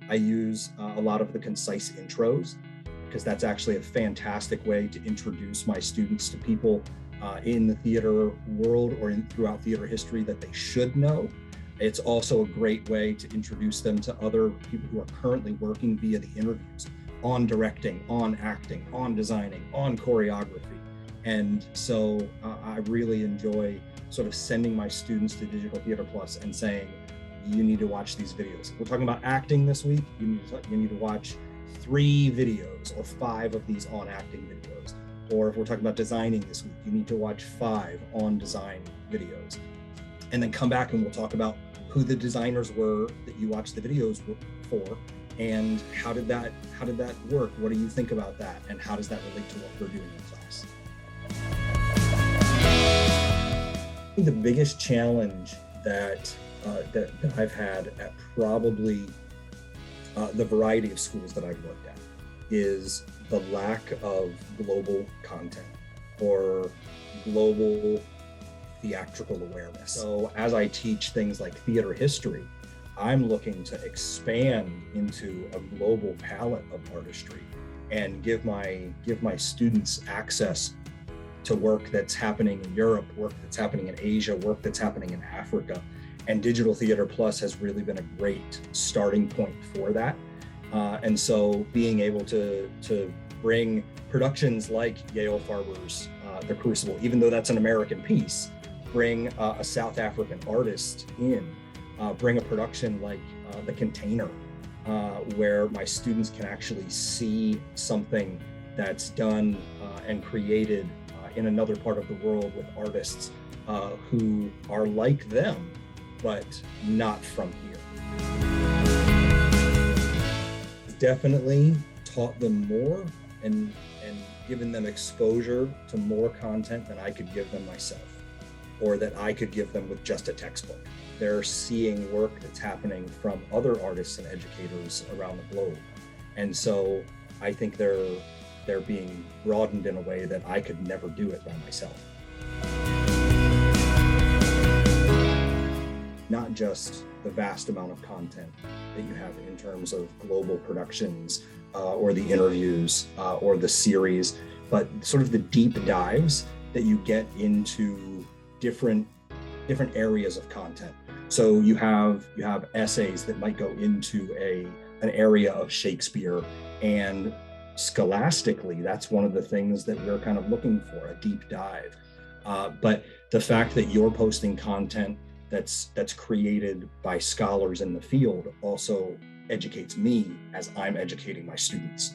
I use a lot of the concise intros because that's actually a fantastic way to introduce my students to people in the theater world or throughout theater history that they should know. It's also a great way to introduce them to other people who are currently working via the interviews on directing, on acting, on designing, on choreography. And so I really enjoy sort of sending my students to Digital Theater Plus and saying, you need to watch these videos. If we're talking about acting this week, you need to watch 3 videos or 5 of these on acting videos. Or if we're talking about designing this week, you need to watch 5 on design videos. And then come back and we'll talk about who the designers were that you watched the videos for, and how did that work? What do you think about that? And how does that relate to what we're doing in class? I think the biggest challenge that I've had at probably the variety of schools that I've worked at is the lack of global content or global theatrical awareness. So as I teach things like theater history, I'm looking to expand into a global palette of artistry and give my students access to work that's happening in Europe, work that's happening in Asia, work that's happening in Africa. And Digital Theater Plus has really been a great starting point for that. And so being able to bring productions like Yale Farber's The Crucible, even though that's an American piece, bring a South African artist in, bring a production like The Container, where my students can actually see something that's done and created in another part of the world with artists who are like them, but not from here. Definitely taught them more and given them exposure to more content than I could give them myself, or that I could give them with just a textbook. They're seeing work that's happening from other artists and educators around the globe. And so I think they're being broadened in a way that I could never do it by myself. Not just the vast amount of content that you have in terms of global productions or the interviews or the series, but sort of the deep dives that you get into different areas of content. So you have essays that might go into an area of Shakespeare, and scholastically, that's one of the things that we're kind of looking for, a deep dive. But the fact that you're posting content that's created by scholars in the field also educates me as I'm educating my students.